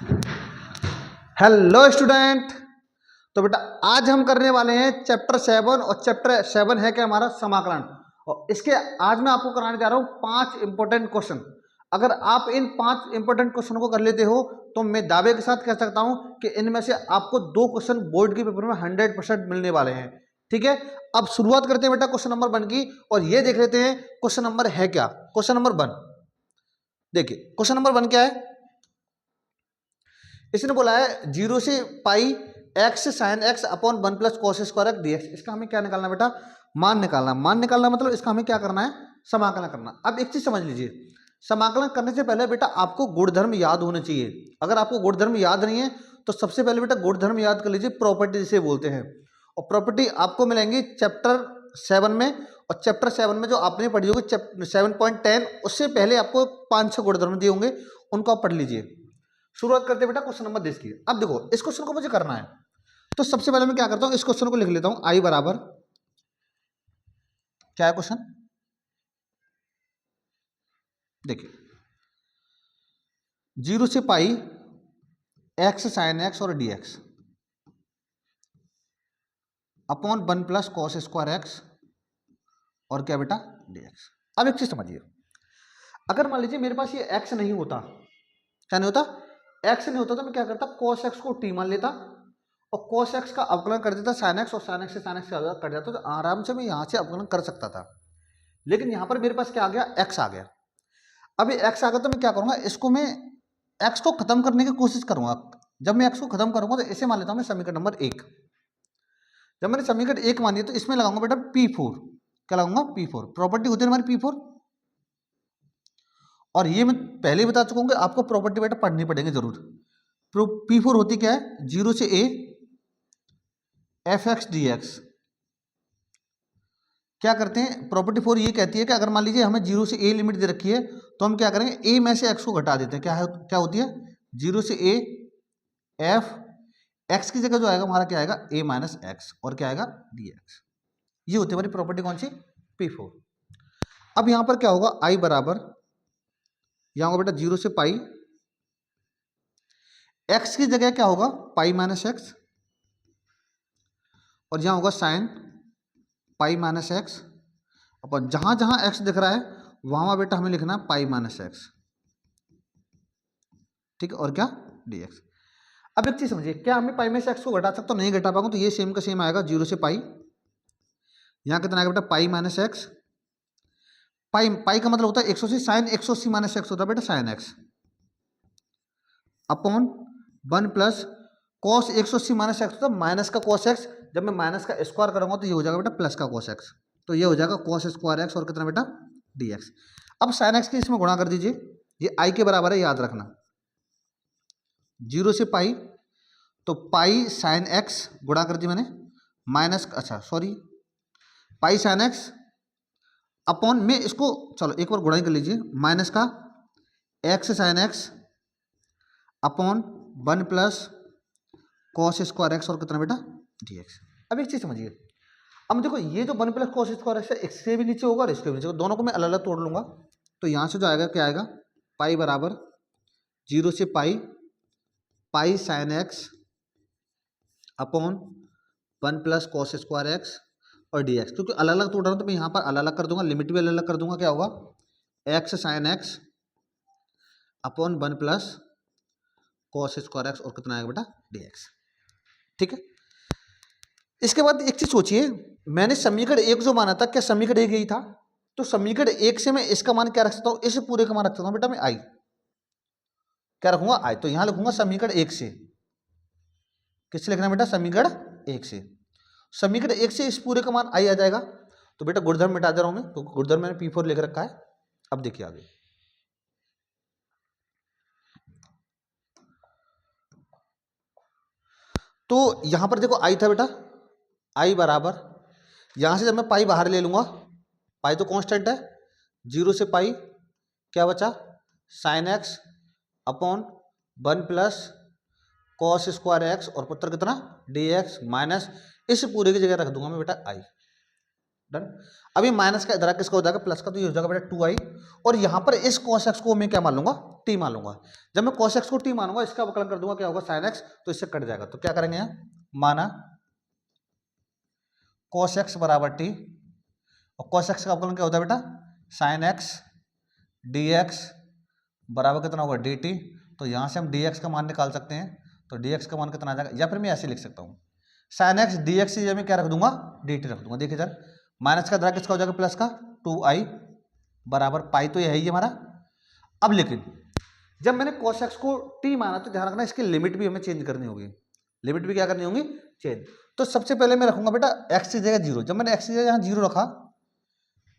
Hello student. तो बेटा आज हम करने वाले हैं चैप्टर 7 और चैप्टर 7 है क्या हमारा समाकलन। और इसके आज मैं आपको कराने जा रहा हूं 5 इंपॉर्टेंट क्वेश्चन। अगर आप इन 5 इंपॉर्टेंट क्वेश्चन को कर लेते हो तो मैं दावे के साथ कह सकता हूं कि इनमें से आपको 2 क्वेश्चन बोर्ड के पेपर में 100% मिलने वाले हैं। ठीक है, अब शुरुआत करते हैं बेटा क्वेश्चन नंबर 1 की और ये देख लेते हैं क्वेश्चन नंबर है क्या। क्वेश्चन नंबर 1 देखिए, क्वेश्चन नंबर 1 क्या है। इसने बोला है 0 से pi x sine x upon 1 plus cos square x d x. इसका हमें क्या निकालना बेटा, मान निकालना। मान निकालना मतलब इसका हमें क्या करना है, समाकलन करना। अब एक चीज समझ लीजिए, समाकलन करने से पहले बेटा आपको गुणधर्म याद होने चाहिए। अगर आपको गुणधर्म याद नहीं है तो सबसे पहले बेटा गुणधर्म याद कर लीजिए, प्रॉपर्टी जिसे बोलते हैं। और प्रॉपर्टी आपको मिलेंगी चैप्टर 7 में, और चैप्टर 7 में जो आपने पढ़ी होगी 7.10, उससे पहले आपको 5-6 गुणधर्म दिए होंगे, उनको आप पढ़ लीजिए। शुरुआत करते हैं बेटा क्वेश्चन नंबर 10 की। अब देखो इस क्वेश्चन को मुझे करना है, तो सबसे पहले मैं क्या करता हूं, इस क्वेश्चन को लिख लेता हूं। आई बराबर क्या है क्वेश्चन, देखिए 0 से पाई एक्स साइन एक्स और d x upon 1 plus cos square x और क्या बेटा डी एक्स। अब एक चीज समझिए, अगर मान लीजिए मेरे पास ये एक्स नहीं होता, क्या नहीं होता, एक्स नहीं होता, तो मैं क्या करता, कॉस एक्स को टी मान लेता और cos x का अवकलन कर देता sin x, और sin x से sin x का कट जाता, तो आराम से मैं यहाँ से अवकलन कर सकता था। लेकिन यहाँ पर मेरे पास क्या आ गया, x आ गया। अब ये x आ गया तो मैं क्या करूँगा, इसको मैं x को खत्म करने की कोशिश करूँगा। जब मैं x को खत्म करूँगा तो इसे मान लेता हूँ मैं समीकरण नंबर 1। जब मैंने समीकरण 1 मान लिया तो इसमें लगाऊंगा बेटा P4। क्या लगाऊंगा, P4। प्रॉपर्टी होती है हमारी P4, और ये मैं पहले ही बता चुका हूँ कि आपको प्रॉपर्टी बेटा पढ़नी पड़ेगी जरूर। P4 होती क्या है, 0 से a F x d x. क्या करते हैं, प्रॉपर्टी 4 ये कहती है कि अगर मान लीजिए हमें 0 से a लिमिट दे रखी है तो हम क्या करेंगे, a में से x को घटा देते हैं। क्या होती है, 0 से a एफ x की जगह जो आएगा हमारा क्या आएगा, a माइनस एक्स, और क्या आएगा डी एक्स। ये होती है हमारी प्रॉपर्टी कौन सी, P4। अब यहां पर क्या होगा, i बराबर यहां होगा बेटा 0 से पाई, x की जगह क्या होगा पाई माइनस एक्स, और यहां होगा साइन पाई माइनस एक्स। अपन जहां जहां x दिख रहा है वहां बेटा हमें लिखना है पाई माइनस एक्स, ठीक है, और क्या डी एक्स। अब एक चीज समझिए, क्या हमें पाई में से एक्स को घटा सकता हूं, नहीं घटा पाऊंगा, तो ये सेम का सेम आएगा 0 से पाई। यहां कितना आएगा बेटा पाई माइनस एक्स। पाई पाई का मतलब होता है 180, साइन 180 माइनस एक्स होता है बेटा sign x, upon 1 plus cos 180 minus x होता है माइनस का कॉस एक्स। जब मैं माइनस का स्क्वायर करूंगा तो ये हो जाएगा बेटा प्लस का कॉस एक्स, तो ये हो जाएगा कॉस स्क्वायर एक्स और कितना बेटा डी एक्स। अब साइन एक्स के इसमें गुणा कर दीजिए, ये आई के बराबर है, याद रखना। 0 से पाई, तो पाई साइन एक्स गुणा कर दी मैंने, माइनस, अच्छा सॉरी, पाई साइन एक्स अपॉन में इसको, चलो एक बार गुणा ही कर लीजिए, माइनस का x sine x upon 1 plus cos square x और कितना बेटा डी एक्स। अब एक चीज समझिए, अब देखो ये जो 1 प्लस कॉस स्क्वायर एक्स है, इससे भी नीचे होगा और इसके भी नीचे होगा, दोनों को मैं अलग अलग तोड़ लूंगा। तो यहाँ से जो आएगा क्या आएगा, पाई बराबर 0 से pi pi sine x upon 1 plus cos square x और डी एक्स। क्योंकि अलग अलग तोड़ रहा हूँ तो मैं यहाँ पर अलग अलग कर दूंगा, लिमिट भी अलग अलग कर दूंगा। क्या होगा, x sine x upon 1 plus cos square x और कितना आएगा बेटा डी एक्स, ठीक है। इसके बाद एक चीज सोचिए, मैंने समीकरण 1 जो माना था, क्या समीकरण 1 यही था, तो समीकरण 1 से मैं इसका मान क्या रख सकता हूं, इस पूरे का मान रख सकता हूं बेटा मैं आई, क्या रखूंगा आई। तो यहां लिखूंगा समीकरण 1 से, किससे लिखना है बेटा, समीकरण 1 से। समीकरण 1 से इस पूरे का मान आई आ जाएगा, तो बेटा गुणधर्म मिटा दे रहा हूं मैं, तो गुणधर्म मैंने P4 लिख रखा है। अब देखिए आगे, तो यहां पर देखो आई था बेटा, आई बराबर यहां से जब मैं पाई बाहर ले लूंगा, पाई तो कांस्टेंट है, 0 से पाई क्या बचा, sign x upon 1 plus cos square x और पुत्र कितना डी एक्स, माइनस इस पूरे की जगह रख दूंगा मैं बेटा आई। डन। अभी माइनस का इधर किसका हो जाएगा, प्लस का, तो ये हो जाएगा बेटा 2i, और यहां पर इस कॉस एक्स को मैं क्या मान लूंगा, टी मान लूंगा। जब मैं cos x को टी मानूंगा, इसका अवकलन कर दूंगा, क्या होगा sin x, तो इससे कट जाएगा। तो क्या करेंगे यहाँ, माना cos x बराबर टी, और cos x का अवकलन क्या होता है बेटा, sin x dx बराबर कितना होगा dt। तो यहाँ से हम dx का मान निकाल सकते हैं, तो dx का मान कितना आ जाएगा, या फिर मैं ऐसे लिख सकता हूँ sin x dx से मैं क्या रख दूंगा, dt रख दूंगा। देखिए सर, माइनस का द्वारा किसका हो जाएगा, प्लस का, 2i बराबर पाई, तो ये है ही हमारा। अब लेकिन जब मैंने cos x को t माना, तो ध्यान रखना इसकी लिमिट भी हमें चेंज करनी होगी, लिमिट भी क्या करनी होगी, चेंज। तो सबसे पहले मैं रखूंगा बेटा x की जगह 0। जब मैंने x की जगह यहाँ 0 रखा,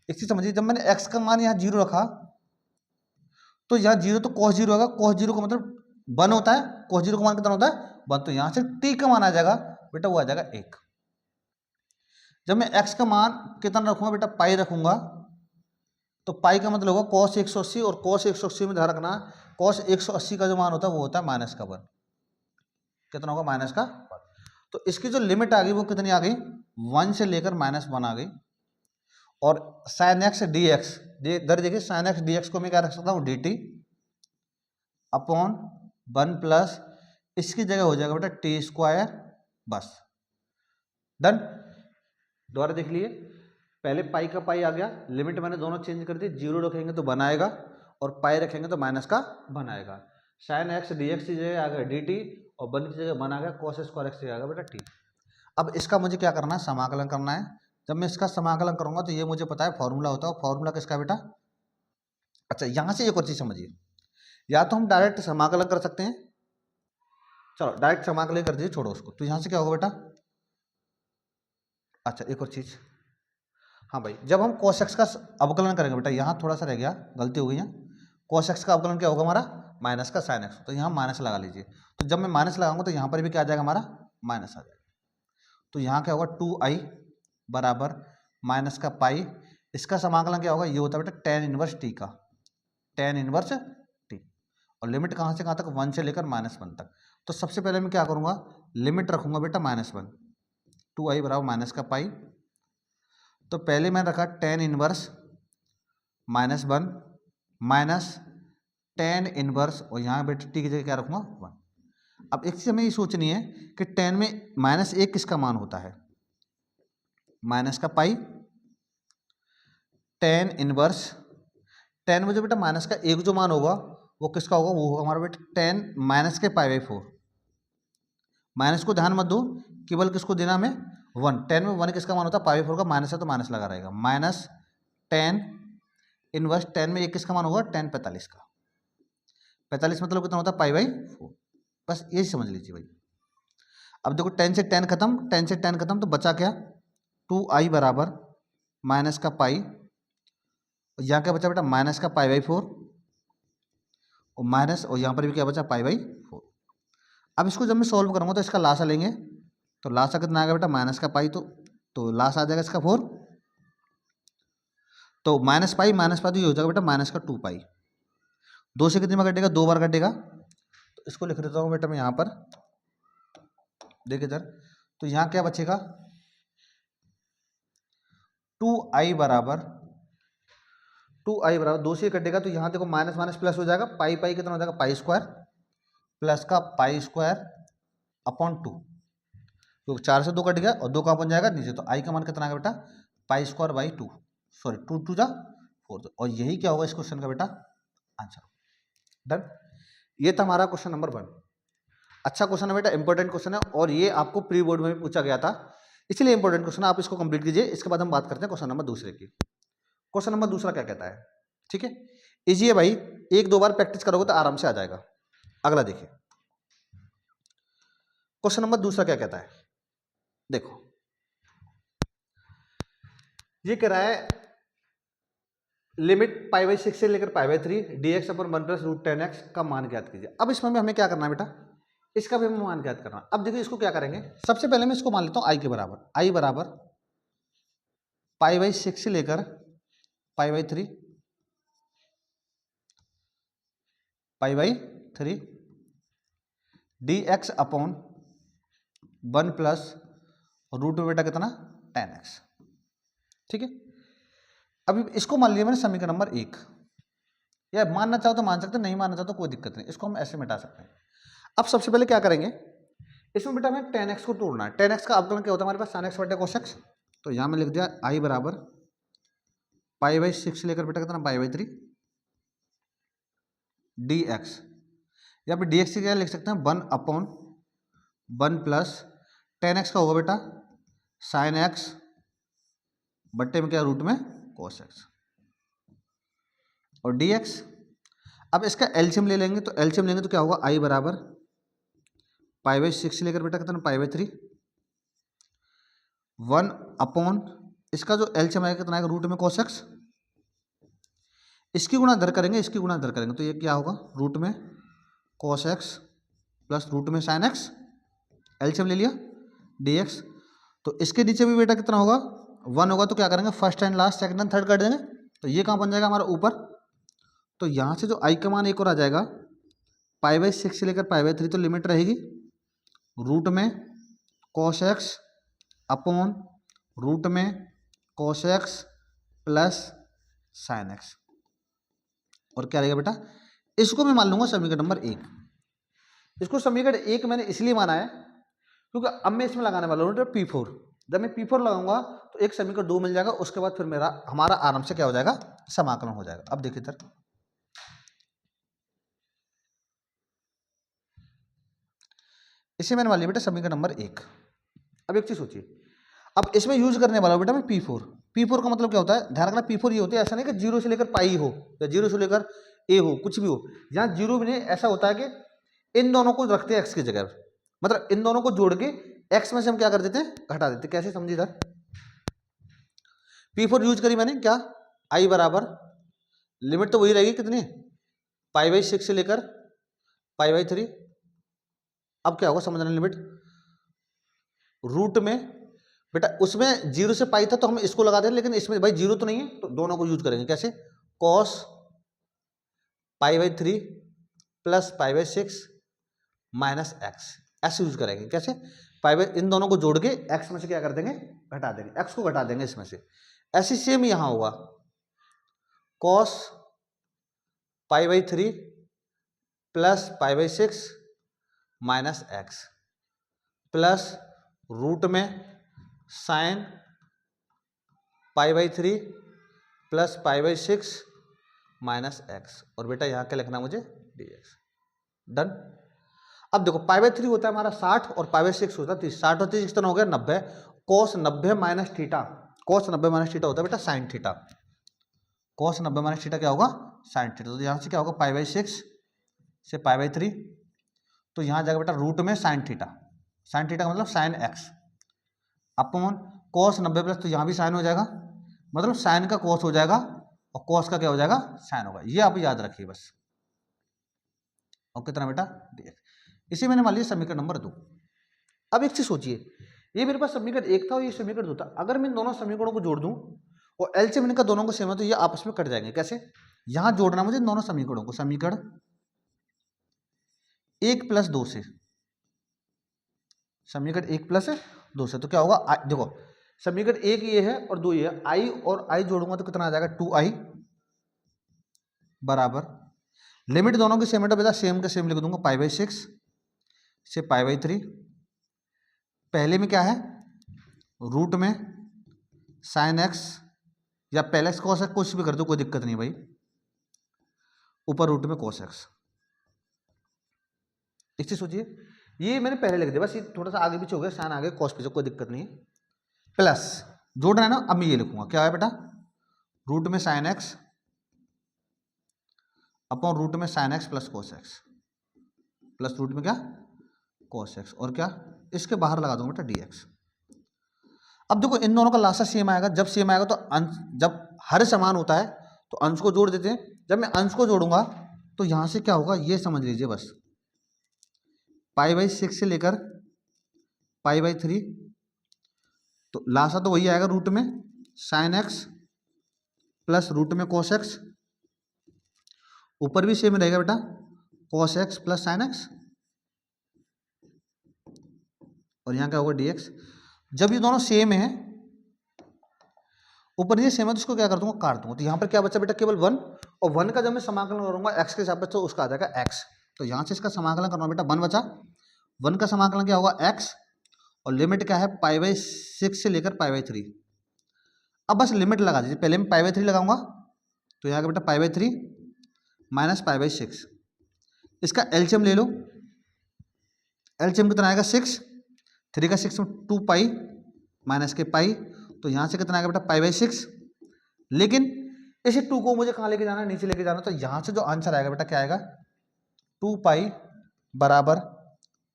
एक चीज समझिए, जब मैंने x का मान यहाँ 0 रखा, तो यहाँ 0 तो cos 0 होगा, cos 0 का मतलब 1 होता है, cos 0 का मान कितना होता है 1, तो यहाँ से t का मान आ जाएगा बेटा, वो आ जाएगा 1। जब मैं x का मान कितना रखूंगा बेटा, पाई रखूंगा, तो पाई का मतलब होगा cos 180, और cos 180 में ध्यान रखना, cos 180 का जो मान होता है वो होता है माइनस का 1। कितना होगा, माइनस का 1। तो इसकी जो लिमिट आ गई वो कितनी आ गई, 1 से लेकर -1 आ गई। और sin x dx, इधर देखिए sin x dx को मैं क्या रख सकता हूँ, dt अपॉन 1 प्लस, इसकी जगह हो जाएगा बेटा t², बस डन। दोबारा देख लिए, पहले पाई का पाई आ गया, लिमिट मैंने दोनों चेंज कर दी, 0 रखेंगे तो 1 आएगा, और पाई रखेंगे तो माइनस का 1 आएगा। sin x dx की जगह आ गया dt, और 1 की जगह 1 आ गया, cos स्क्वायर x की जगह आ गया बेटा t। अब इसका मुझे क्या करना है, समाकलन करना है। जब मैं इसका समाकलन करूंगा तो ये मुझे पता है फॉर्मूला होता है, फॉर्मूला किसका बेटा, अच्छा यहाँ से एक और चीज समझिए, या तो हम डायरेक्ट समाकलन कर सकते हैं, चलो डायरेक्ट समाकलन कर दीजिए, छोड़ो उसको। तो यहाँ से क्या होगा बेटा, अच्छा एक और चीज, हाँ भाई, जब हम cos x का अवकलन करेंगे बेटा, यहाँ थोड़ा सा रह गया, गलती हो गई है, cos x का अवकलन क्या होगा हमारा, माइनस का sin x, तो यहाँ माइनस लगा लीजिए। तो जब मैं माइनस लगाऊंगा तो यहाँ पर भी क्या आ जाएगा हमारा, माइनस आ जाएगा। तो यहाँ क्या होगा, 2i बराबर माइनस का पाई, इसका समाकलन क्या होगा, ये होता है बेटा tan इनवर्स t का, tan इनवर्स t, और लिमिट कहाँ से कहाँ तक, 1 से लेकर -1 तक। तो सबसे पहले मैं क्या करूँगा, लिमिट रखूँगा बेटा -1, 2i बराबर माइनस का पाई। तो पहले मैंने रखा tan inverse -1 minus tan inverse, और यहाँ बेटा t की जगह क्या रखूँगा 1। अब एक चीज़ हमें ये सोचनी है कि tan में -1 किसका मान होता है, माइनस का पाई, tan इनवर्स, tan में जो बेटा माइनस का 1 जो मान होगा वो किसका होगा, वो होगा हमारा बेटा tan माइनस के π/4। माइनस को ध्यान मत दो, केवल किसको देना हमें, 1। tan में 1 किसका मान होता है, π/4 का, माइनस है तो माइनस लगा रहेगा, माइनस tan इनवर्स, tan में 1 किसका मान होगा, tan 45 का, 45 मतलब कितना होता है π/4, बस यही समझ लीजिए भाई। अब देखो tan से tan खत्म, tan से tan खत्म, तो बचा क्या, 2i बराबर माइनस का पाई, और यहाँ क्या बचा बेटा, माइनस का π/4, और माइनस, और यहाँ पर भी क्या बचा, π/4। अब इसको जब मैं सॉल्व करूँगा तो इसका लासा लेंगे, तो लासा कितना आएगा बेटा, माइनस का पाई, तो लासा आ जाएगा इसका 4, तो माइनस पाई तो ये हो जाएगा बेटा माइनस का 2 पाई। 2 से कितनी बार कटेगा, 2 बार कटेगा, तो इसको लिख देता हूँ बेटा मैं यहाँ पर, देखिए सर, तो यहाँ क्या बचेगा, 2i बराबर 2 से कटेगा, तो यहाँ देखो माइनस माइनस प्लस हो जाएगा, पाई कितना हो जाएगा, π² प्लस का π² अपॉन 2, तो 4 से 2 कट गया, और 2 कहाँ बन जाएगा नीचे, तो i का मान कितना आएगा बेटा, π²/2, सॉरी 2 2 जा 4, और यही क्या होगा इस क्वेश्चन का बेटा आंसर। डन, ये था हमारा क्वेश्चन नंबर 1। अच्छा क्वेश्चन है बेटा, इंपॉर्टेंट क्वेश्चन है, और ये आपको प्री बोर्ड में भी पूछा गया था, इसलिए इंपॉर्टेंट क्वेश्चन है, आप इसको कंप्लीट कीजिए। इसके बाद हम बात करते हैं क्वेश्चन नंबर दूसरे की। क्वेश्चन नंबर दूसरा क्या कहता है, ठीक है, इजी है भाई, 1-2 बार प्रैक्टिस करोगे तो आराम से आ जाएगा। अगला देखिए, क्वेश्चन नंबर दूसरा क्या कहता है, देखो ये कह रहा है लिमिट π/6 से लेकर π/3 dx अपन 1 + √10x का मान ज्ञात कीजिए। अब इसमें हमें क्या करना है बेटा, इसका भी हमें मान ज्ञात करना। अब देखिए इसको क्या करेंगे, सबसे पहले मैं इसको मान लेता हूँ i के बराबर, i बराबर π/6 से लेकर π/3 dx अपॉन 1 + रूट में बेटा कितना 10x, ठीक है। अभी इसको मान लिया मैंने समीकरण नंबर 1, या मानना चाहो तो मान सकते हैं, नहीं मानना चाहो तो कोई दिक्कत नहीं, इसको हम ऐसे मिटा सकते हैं। अब सबसे पहले क्या करेंगे, इसमें बेटा हमें tan x को तोड़ना है। tan x का अवकलन क्या होता है हमारे पास, sin x बटे cos x। तो यहाँ में लिख दिया i बराबर π/6 लेकर बेटा कितना π/3 dx। यहाँ पे dx की क्या लिख सकते हैं 1/1 प्लस tan x का होगा बेटा sin x बट्टे में क्या रूट में cos x और dx। अब इसका एलसीएम ले लेंगे, तो एलसीएम लेंगे तो क्या होगा i बराबर π/6 लेकर बेटा कितना π/3 1/, इसका जो एलसीएम आएगा कितना आएगा रूट में cos x, इसकी गुणा दर करेंगे, इसकी गुणा दर करेंगे तो ये क्या होगा रूट में cos x प्लस रूट में sin x, एलसीएम ले लिया dx। तो इसके नीचे भी बेटा कितना होगा 1 होगा, तो क्या करेंगे first and last second and third कर देंगे, तो ये कहाँ बन जाएगा हमारा ऊपर। तो यहाँ से जो i का मान एक और आ जाएगा π/6 से लेकर π/3, तो लिमिट रहेगी रूट में cos x अपॉन रूट में cos x plus sin x, और क्या रहेगा बेटा, इसको मैं मान लूंगा समीकरण नंबर 1। इसको समीकरण 1 मैंने इसलिए माना है क्योंकि अब मैं इसमें लगाने वाला हूँ P4। जब मैं P4 लगाऊंगा तो एक समीकरण 2 मिल जाएगा, उसके बाद फिर हमारा आराम से क्या हो जाएगा समाकलन हो जाएगा। अब देखिए इधर इसे मैंने मान लिया बेटा समीकरण नंबर 1। अब एक चीज सोचिए, अब इसमें यूज करने वाला हूँ बेटा मैं P4। P4 का मतलब क्या होता है, ध्यान रखना P4 ये होता है, ऐसा नहीं कि 0 से लेकर पाई हो या 0 से लेकर a हो, कुछ भी हो। यहाँ 0 भी नहीं, ऐसा होता है कि इन दोनों को रखते हैं x की जगह, मतलब इन दोनों को जोड़ के x में से हम क्या कर देते हैं घटा देते हैं। कैसे समझिए इधर, P4 यूज करी मैंने, क्या i बराबर लिमिट तो वही रहेगी कितनी π/6 से लेकर π/3। अब क्या होगा समझना, लिमिट रूट में बेटा उसमें 0 से पाई था तो हम इसको लगा दें, लेकिन इसमें भाई 0 तो नहीं है तो दोनों को यूज करेंगे। कैसे cos π/3 प्लस π/6 माइनस x, ऐसे यूज करेंगे। कैसे इन दोनों को जोड़ के x में से क्या कर देंगे घटा देंगे, x को घटा देंगे इसमें से। ऐसी सेम यहां होगा cos π/3 plus π/6 minus x plus root में साइन π/3 प्लस π/6 माइनस x, और बेटा यहाँ क्या लिखना मुझे dx। डन। अब देखो π/3 होता है हमारा 60 और π/6 होता है 30। 60 और 30 कितना हो गया 90। cos 90 minus theta, cos 90 minus theta होता है बेटा sine theta. cos 90 minus theta क्या होगा साइन थीटा। तो यहाँ से क्या होगा π/6 से π/3, तो यहाँ जाएगा बेटा रूट में साइन थीटा। साइन थीटा का मतलब sine x upon cos 90 plus, तो यहाँ भी साइन हो जाएगा, मतलब साइन का cos हो जाएगा और cos का क्या हो जाएगा साइन होगा। ये आप याद रखिए बस। और कितना बेटा dx। इसी मैंने मान लिया समीकरण नंबर 2। अब एक चीज सोचिए, ये मेरे पास समीकरण 1 था और ये समीकरण 2 था। अगर मैं इन दोनों समीकरणों को जोड़ दूं और एलसीएम इनका दोनों को सेम है तो ये आपस में कट जाएंगे। कैसे, यहां जोड़ना मुझे दोनों समीकरणों को, समीकरण 1 प्लस 2 से, समीकरण 1 प्लस 2 से, तो क्या होगा देखो समीकरण 1 ये है और 2 ये है, i और i जोड़ूंगा तो कितना आ जाएगा 2i बराबर लिमिट दोनों की सेम है बेटा, सेम का सेम लिख दूंगा π/6 से π/3। पहले में क्या है रूट में साइन x या पहले x cos x, कुछ भी कर दो कोई दिक्कत नहीं भाई, ऊपर रूट में cos x। एक चीज सोचिए, ये मैंने पहले लिख दिया, बस ये थोड़ा सा आगे पीछे हो गया, साइन आगे cos पीछे, कोई दिक्कत नहीं है। प्लस जोड़ना है ना, अब मैं ये लिखूंगा क्या है बेटा रूट में साइन x अपॉन रूट में sine x plus cos x plus root में क्या cos x, और क्या इसके बाहर लगा दूंगा बेटा dx। अब देखो इन दोनों का लासा सेम आएगा, जब सेम आएगा तो अंश, जब हर समान होता है तो अंश को जोड़ देते हैं। जब मैं अंश को जोड़ूंगा तो यहां से क्या होगा ये समझ लीजिए बस, π/6 से लेकर π/3, तो लासा तो वही आएगा रूट में साइन x प्लस रूट में cos x, ऊपर भी सेम रहेगा बेटा cos x plus sign x, और यहाँ क्या होगा dx। जब ये दोनों सेम है, ऊपर ये सेम है, तो इसको क्या कर दूंगा काट दूंगा, तो यहाँ पर क्या बचा बेटा केवल 1 और 1 का जब मैं समाकलन करूंगा x के हिसाब से तो उसका आ जाएगा x। तो यहाँ से इसका समाकलन करना बेटा 1 बचा, 1 का समाकलन क्या होगा x, और लिमिट क्या है π/6 से लेकर π/3। अब बस लिमिट लगा दीजिए, पहले मैं π/3 लगाऊंगा तो यहाँ का बेटा π/3 माइनस π/6। इसका एलसीएम ले लो, एलसीएम कितना आएगा 6, 3 का 6 में 2 पाई माइनस के पाई, तो यहाँ से कितना आएगा बेटा π/6। लेकिन इसे 2 को मुझे कहाँ लेके जाना है, नीचे लेके जाना, तो यहाँ से जो आंसर आएगा बेटा क्या आएगा 2 पाई बराबर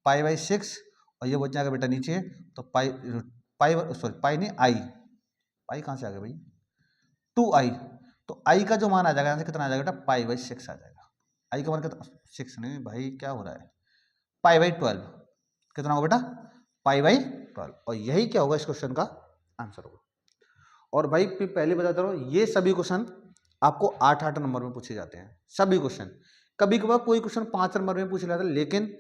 π/6, और ये बच जाएगा बेटा नीचे, तो पाई नहीं आई, पाई कहाँ से आ गया भाई 2i, तो i का जो मान आ जाएगा यहाँ से कितना आ जाएगा बेटा π/6 आ जाएगा। i का मान कितना 6 नहीं भाई, क्या हो रहा है π/12, कितना होगा बेटा π/12, और यही क्या होगा इस क्वेश्चन का आंसर होगा। और भाई पहले बताता रहा ये सभी क्वेश्चन आपको 8-8 नंबर में पूछे जाते हैं, सभी क्वेश्चन। कभी कभार कोई क्वेश्चन 5 नंबर में पूछा जाता है, लेकिन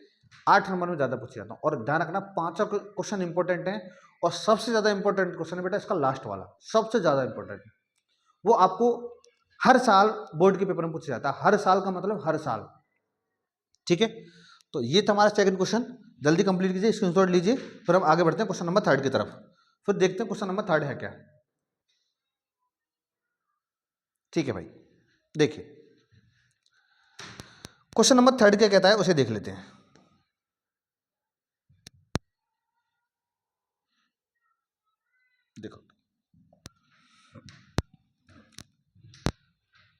8 नंबर में ज्यादा पूछे जाता है। और ध्यान रखना 5 क्वेश्चन इंपॉर्टेंट है, और सबसे ज्यादा इंपॉर्टेंट क्वेश्चन है बेटा इसका लास्ट वाला, सबसे ज्यादा इंपॉर्टेंट। वो आपको हर साल बोर्ड के पेपर में पूछा जाता है, हर साल का मतलब हर साल, ठीक है। तो ये था हमारा सेकंड क्वेश्चन, जल्दी कंप्लीट कीजिए, स्क्रीनशॉट लीजिए, फिर हम आगे बढ़ते हैं क्वेश्चन नंबर 3 की तरफ। फिर देखते हैं क्वेश्चन नंबर 3 है क्या। ठीक है भाई, देखिए क्वेश्चन नंबर 3 क्या कहता है उसे देख लेते हैं। देखो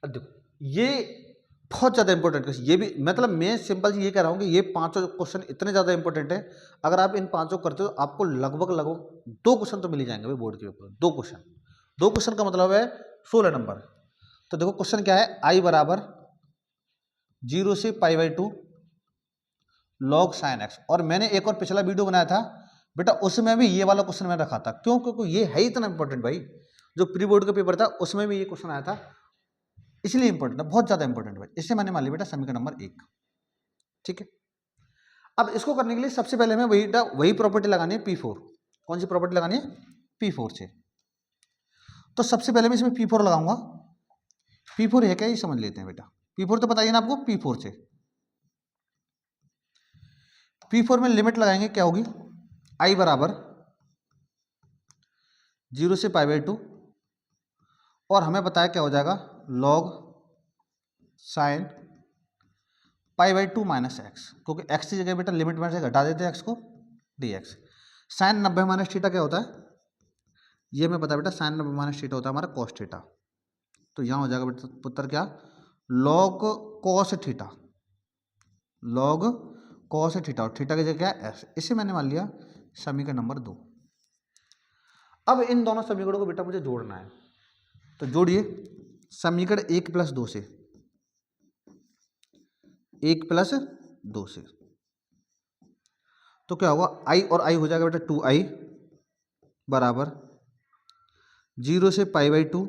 अब देखो ये बहुत ज़्यादा इंपॉर्टेंट क्वेश्चन, ये भी मतलब मैं सिंपल जी ये कह रहा हूँ कि ये 5 क्वेश्चन इतने ज़्यादा इंपॉर्टेंट है, अगर आप इन 5 करते हो आपको लगभग 2 क्वेश्चन तो मिल ही जाएंगे भाई बोर्ड के पेपर। 2 क्वेश्चन का मतलब है 16 नंबर। तो देखो क्वेश्चन क्या है, i बराबर 0 से π/2 log sin x। और मैंने एक और पिछला वीडियो बनाया था बेटा, उसमें भी ये वाला क्वेश्चन मैंने रखा था, क्यों, क्योंकि ये है इतना इंपॉर्टेंट भाई, जो प्री बोर्ड का पेपर था उसमें भी ये क्वेश्चन आया था, इसलिए इंपॉर्टेंट है, बहुत ज्यादा इंपॉर्टेंट भाई। इससे मैंने मान लिया बेटा समीकरण नंबर 1, ठीक है। अब इसको करने के लिए सबसे पहले हमें वही प्रॉपर्टी लगानी है P4। कौन सी प्रॉपर्टी लगानी है, P4 से। तो सबसे पहले मैं इसमें P4 लगाऊंगा। P4 है क्या ये समझ लेते हैं बेटा। P4 तो बताइए ना आपको, P4 से P4 में लिमिट लगाएंगे, क्या होगी i बराबर 0 से π/2, और हमें बताया क्या हो जाएगा log sin π/2 माइनस एक्स, क्योंकि x की जगह बेटा लिमिट में से घटा देते हैं x को, dx। sin 90 माइनस थीटा क्या होता है, ये हमें पता है बेटा, sin 90 माइनस थीटा होता है हमारा cos थीटा। तो यहाँ हो जाएगा बेटा पुत्र क्या log cos theta, log cos theta, और थीटा की जगह क्या है s। इसे मैंने मान लिया समीकरण नंबर 2। अब इन दोनों समीकरणों को बेटा मुझे जोड़ना है, तो जोड़िए समीकरण 1 + 2 से, 1 + 2 से, तो क्या होगा i और i हो जाएगा बेटा 2i बराबर 0 से π/2।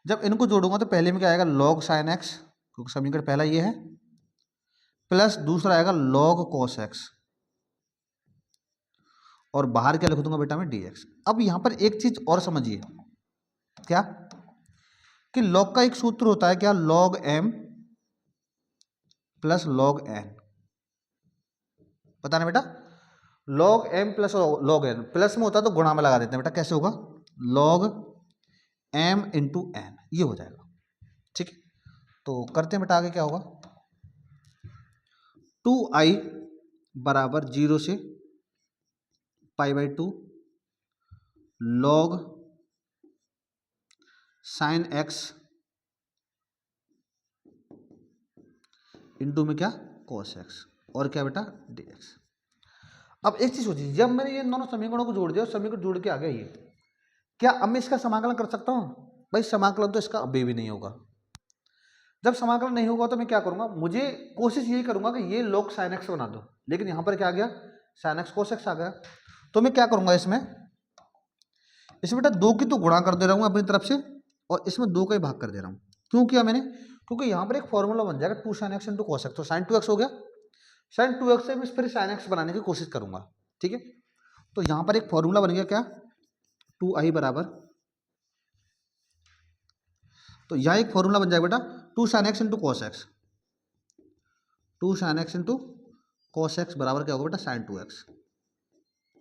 जब इनको जोड़ूंगा तो पहले में क्या आएगा log sin x, क्योंकि समीकरण पहला ये है, प्लस दूसरा आएगा log cos x, और बाहर क्या लिख दूंगा बेटा मैं dx। अब यहां पर एक चीज और समझिए, क्या कि log का एक सूत्र होता है क्या, log m plus log n, पता ना बेटा, log m plus log n, plus में होता है तो गुणा में लगा देते हैं बेटा, कैसे होगा log m इंटू n, ये हो जाएगा, ठीक है। तो करते हैं बेटा आगे क्या होगा, 2i बराबर 0 से π/2 log sin x इंटू में क्या cos x, और क्या बेटा dx। अब एक चीज सोचिए, जब मैंने ये दोनों समीकरणों को जोड़ दिया, समीकरण जोड़ के आ गया, ये क्या अब मैं इसका समाकलन कर सकता हूं भाई, समाकलन तो इसका अभी भी नहीं होगा। जब समाकलन नहीं होगा तो मैं क्या करूंगा, मुझे कोशिश यही करूंगा कि ये log sin x बना दो, लेकिन यहां पर क्या आ गया sin x cos x आ गया। तो मैं क्या करूंगा, इसमें बेटा 2 की तो गुणा कर दे रहा हूं अपनी तरफ से, और इसमें 2 का ही भाग कर दे रहा हूं। क्यों किया मैंने, क्योंकि यहाँ पर एक फॉर्मूला बन जाएगा 2 sin x into cos x, तो sin 2x हो गया, sin 2x से मैं फिर sin x बनाने की कोशिश करूंगा, ठीक है। तो यहाँ पर एक फॉर्मूला बन गया क्या, 2i बराबर तो यहाँ एक फॉर्मूला बन जाएगा बेटा, 2 sin x into cos x, 2 sin x into cos x बराबर क्या होगा बेटा, sin 2x।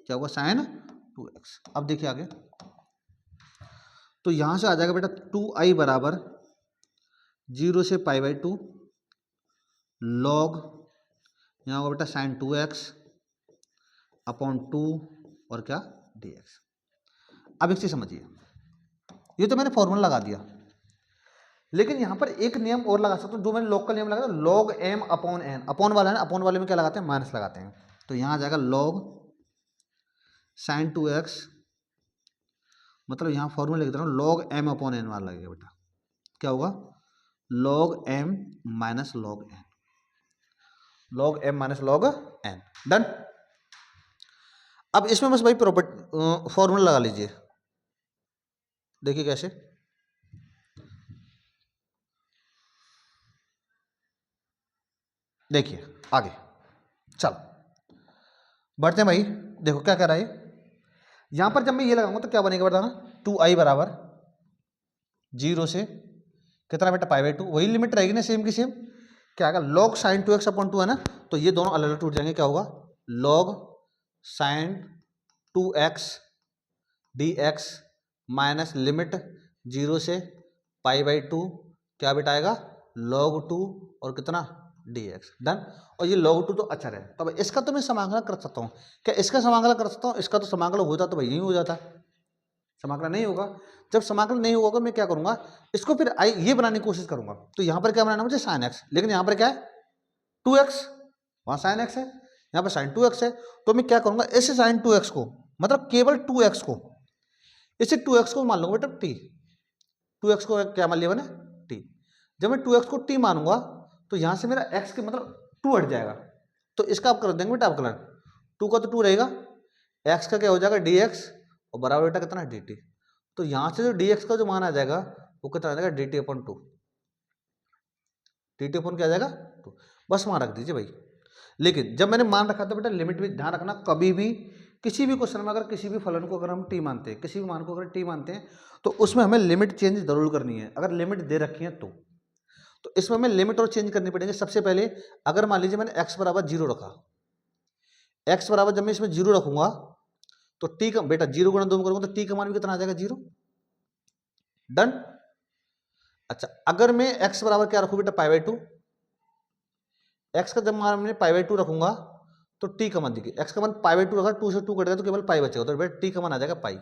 क्या होगा, sin 2x। अब देखिए आगे, तो यहाँ से आ जाएगा बेटा 2i बराबर 0 से π/2 log, यहाँ होगा बेटा sin 2x अपॉन 2 और क्या dx। अब एक चीज समझिए, ये तो मैंने फॉर्मूला लगा दिया, लेकिन यहाँ पर एक नियम और लगा सकता हूँ, जो मैंने लॉग का नियम लगाया, log m upon n, upon वाला है ना, अपॉन वाले में क्या लगाते हैं, माइनस लगाते हैं। तो यहाँ आ जाएगा log sin 2x, मतलब यहाँ फॉर्मूला लिख दे रहा हूँ, log m अपॉन n वाला लगेगा बेटा, क्या होगा, log m minus log n, log m minus log n। Done. अब इसमें बस भाई प्रॉपर्टी फॉर्मूला लगा लीजिए, देखिए कैसे। देखिए आगे चलो बढ़ते हैं भाई। देखो क्या कह रहा है, यहां पर जब मैं ये लगाऊंगा तो क्या बनेगा बताना, 2i बराबर 0 से कितना बेटा π/2, वही लिमिट रहेगी ना सेम की सेम। क्या आएगा, log sin 2x अपॉन 2 है ना, तो ये दोनों अलग अलग टूट जाएंगे, क्या होगा log sin 2x dx minus limit 0 से π/2 क्या बेटा आएगा log 2 और कितना dx। डन। और ये log 2 तो अच्छा है, तो इसका तो मैं समाकलन कर सकता हूँ, क्या इसका समाकलन कर सकता हूँ, इसका तो समाकलन होता तो भाई यही हो जाता, समाकलन नहीं होगा। जब समाकलन नहीं होगा मैं क्या करूंगा, इसको फिर ये बनाने की कोशिश करूंगा। तो यहाँ पर क्या बनाना मुझे sin x, लेकिन यहाँ पर क्या है 2x, वहाँ sin x है, यहाँ पर sin 2x है। तो मैं क्या करूंगा, इसे sin 2x को, मतलब केवल 2x को, इसे 2x को मान लूंगा बेटा t, 2x को क्या मान लिया मैंने t। जब मैं 2x को t मानूंगा तो यहाँ से मेरा x के मतलब 2 हट जाएगा, तो इसका आप कर देंगे बेटा अवकलन, 2 का तो 2 रहेगा, x का क्या हो जाएगा dx और बराबर बेटा कितना है dt। तो यहाँ से जो dx का जो मान आ जाएगा वो कितना आ जाएगा dt अपॉन 2, dt अपॉन क्या आ जाएगा 2, बस मान रख दीजिए भाई। लेकिन जब मैंने मान रखा था बेटा, लिमिट भी ध्यान रखना, कभी भी किसी भी क्वेश्चन में अगर किसी भी फलन को अगर हम t मानते हैं, किसी भी मान को अगर t मानते हैं, तो उसमें हमें लिमिट चेंज जरूर करनी है, अगर लिमिट दे रखी है तो इसमें हमें लिमिट और चेंज करनी पड़ेगी। सबसे पहले अगर मान लीजिए मैंने x बराबर 0 रखा, x बराबर जब मैं इसमें 0 रखूंगा तो t का बेटा 0 गुणा 2 करूंगा तो t का मान भी कितना आ जाएगा 0। डन। अच्छा अगर मैं x बराबर क्या रखूं बेटा π/2, x का जब मान मैं π/2 रखूंगा तो t का मान देखिए, x का मान π/2 रखा, 2 से 2 कटेगा तो केवल पाई बचेगा, तो बेटा t का मान आ जाएगा पाई।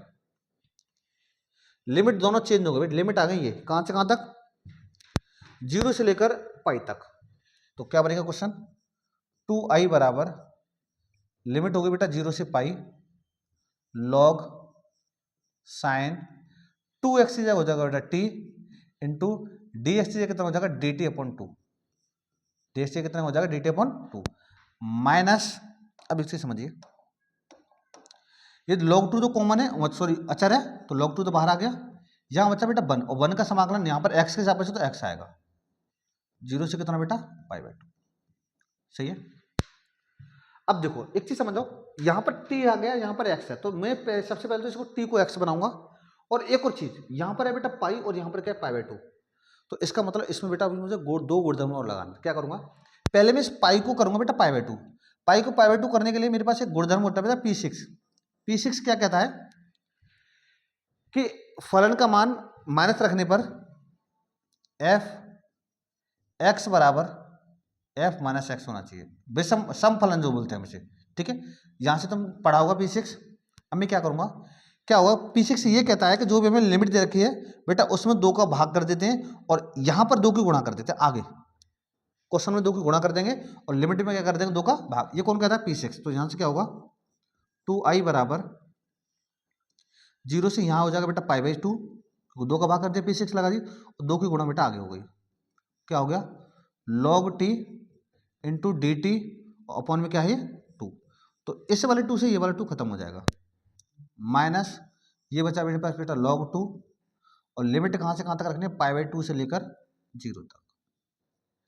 लिमिट दोनों चेंज हो गए बेटा, लिमिट आ गई है कहां से कहां तक, 0 से लेकर पाई तक। तो क्या बनेगा क्वेश्चन, 2i बराबर लिमिट होगी बेटा 0 से पाई log साइन 2x हो जाएगा बेटा t इंटू dx कितना हो जाएगा dt अपॉन 2, dx कितना हो जाएगा dt अपॉन 2 माइनस, अब इसे समझिए, ये log 2 जो कॉमन है, सॉरी अचर है, तो log 2 तो बाहर आ गया, यहाँ बचा बेटा 1, और 1 का समाकलन यहाँ पर x के हिसाब से तो x आएगा, 0 से कितना बेटा π/2, सही है। अब देखो एक चीज समझो, यहाँ पर t आ गया, यहाँ पर x है, तो मैं सबसे पहले तो इसको t को x बनाऊंगा, और एक और चीज यहाँ पर है बेटा पाई और यहाँ पर क्या है π/2, तो इसका मतलब इसमें बेटा अभी मुझे दो गुणधर्म और लगाना। क्या करूंगा, पहले मैं इस पाई को करूंगा बेटा π/2, पाई को π/2 करने के लिए मेरे पास एक गुणधर्म होता है बेटा p6। p6 क्या कहता है कि फलन का मान माइनस रखने पर f x बराबर f माइनस एक्स होना चाहिए, विषम सम फलन जो बोलते हैं इसे, ठीक है। यहां से तुम पढ़ा होगा p6। अब मैं क्या करूंगा, क्या होगा, p6 ये कहता है कि जो भी हमें लिमिट दे रखी है बेटा उसमें 2 का भाग कर देते हैं और यहां पर 2 की गुणा कर देते हैं, आगे क्वेश्चन में 2 की गुणा कर देंगे और लिमिट में क्या कर देंगे 2 का भाग, ये कौन कहता है p6। तो यहां से क्या होगा 2i बराबर 0 से यहाँ हो जाएगा बेटा π/2, 2 का भाग कर दिया p6 लगा दी, और 2 की गुणा बेटा आगे हो गई, क्या हो गया log t into D T upon में क्या है 2, तो इस वाले 2 से ये वाला 2 खत्म हो जाएगा, माइनस ये बचा मेरे पास बेटा log 2, और लिमिट कहाँ से कहाँ तक रखनी है π/2 से लेकर 0 तक,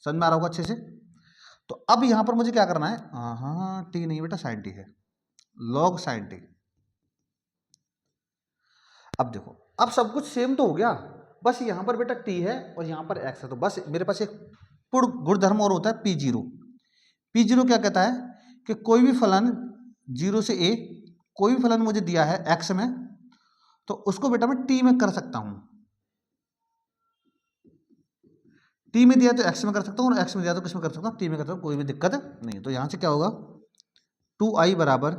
समझ में आ रहा होगा अच्छे से। तो अब यहाँ पर मुझे क्या करना है, हाँ टी नहीं बेटा sin t है, log sin t। अब देखो अब सब कुछ सेम तो हो गया, बस यहाँ पर बेटा टी है और यहाँ पर एक्स है, तो बस मेरे पास एक पूर्ण गुणधर्म और होता है पी जीरो। पी जीरो क्या कहता है कि कोई भी फलन जीरो से ए, कोई भी फलन मुझे दिया है एक्स में, तो उसको बेटा मैं टी में कर सकता हूं। टी में दिया तो एक्स में कर सकता हूं और एक्स में दिया तो किस में कर सकता हूं, टी में कर सकता हूं, कोई भी दिक्कत नहीं। तो यहां से क्या होगा, 2i बराबर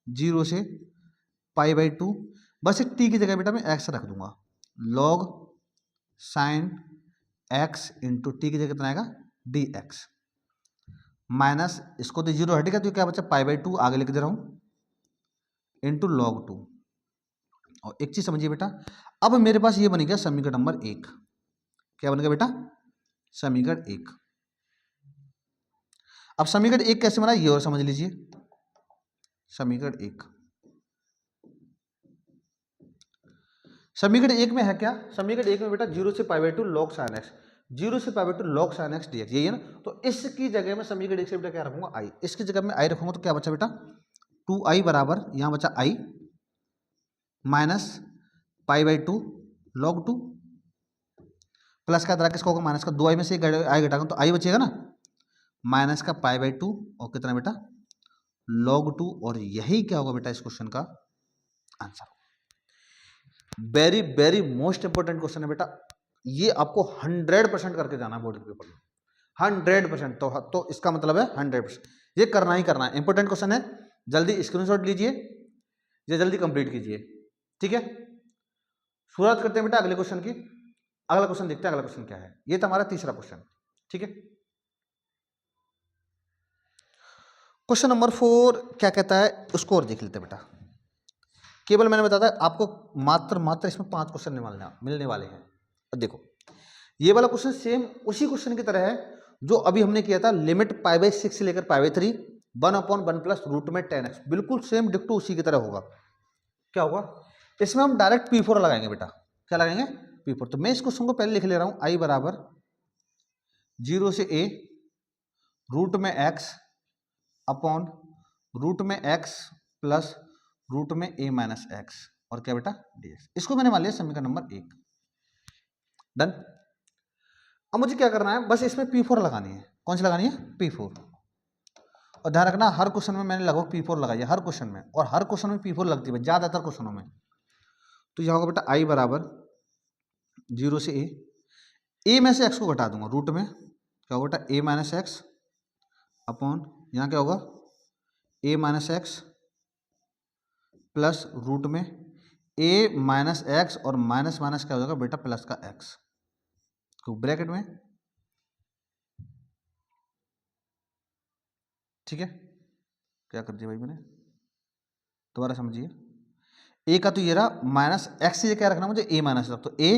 0 से पाई बाई 2, बस टी की जगह बेटा मैं एक्स रख दूंगा, log sine x into T की जगह कितना आएगा डी एक्स, माइनस इसको तो जीरो हटेगा तो क्या बचा पाई बाई 2 आगे लिख दे रहा हूं इंटू लॉग 2। और एक चीज समझिए बेटा, अब मेरे पास ये बन गया समीकरण नंबर 1। क्या बन गया बेटा, समीकरण 1। अब समीकरण 1 कैसे बना ये और समझ लीजिए। समीकरण 1, समीकरण 1 में है क्या, समीकरण 1 में बेटा 0 से पाई बाई 2 लॉग साइन एक्स, 0 से पाई by 2 log sine x d x, यही है ना। तो इसकी जगह में समीकरण 1 से बेटा क्या रखूंगा आई, इसकी जगह में आई रखूंगा तो क्या बचा बेटा 2i बराबर यहां बचा I minus pi by 2 log 2, plus का तरह किसका होगा माइनस का, 2i में से आई घटाऊंगा तो आई बचेगा ना, माइनस का पाई बाई 2 और कितना बेटा लॉग 2, और यही क्या होगा बेटा इस क्वेश्चन का answer. Very very most important question है बेटा, ये आपको 100% करके जाना है बोर्ड के पेपर में, 100%। तो इसका मतलब है 100%, ये करना ही करना है, इंपोर्टेंट क्वेश्चन है। जल्दी स्क्रीनशॉट लीजिए, ये जल्दी कंप्लीट कीजिए, ठीक है। शुरुआत करते हैं बेटा अगले क्वेश्चन की। अगला क्वेश्चन देखते हैं, अगला क्वेश्चन क्या है। ये था हमारा तीसरा क्वेश्चन, ठीक है। क्वेश्चन नंबर 4 क्या कहता है उसको और देख लेते हैं बेटा। केवल मैंने बताया था आपको मात्र इसमें 5 क्वेश्चन मिलने वाले हैं। और देखो ये वाला क्वेश्चन सेम उसी क्वेश्चन की तरह है जो अभी हमने किया था, लिमिट पाई बाई 6 से लेकर पाई बाई 3 1/1 प्लस रूट में 10x, बिल्कुल सेम डिक्टो उसी की तरह होगा। क्या होगा इसमें हम डायरेक्ट P4 लगाएंगे बेटा, क्या लगाएंगे P4। तो मैं इस क्वेश्चन को पहले लिख ले रहा हूं, i बराबर 0 से a रूट में x अपॉन रूट में x प्लस रूट में a माइनस x और क्या बेटा dx। इसको मैंने मान लिया समीकरण नंबर 1। डन। अब मुझे क्या करना है, बस इसमें P4 लगानी है। कौन सी लगानी है P4। और ध्यान रखना हर क्वेश्चन में मैंने लगभग P4 लगाई है, हर क्वेश्चन में, और हर क्वेश्चन में P4 लगती है ज्यादातर क्वेश्चनों में। तो यह होगा बेटा i बराबर 0 से a में से x को घटा दूंगा, रूट में क्या होगा बेटा a माइनस एक्स अपॉन यहाँ क्या होगा a minus x plus root में a माइनस एक्स और माइनस माइनस क्या हो जाएगा बेटा प्लस का x को ब्रैकेट में, ठीक है। क्या कर दिया भाई मैंने, दोबारा समझिए। a का तो ये रहा माइनस एक्स से क्या रखना मुझे a माइनस रख, तो a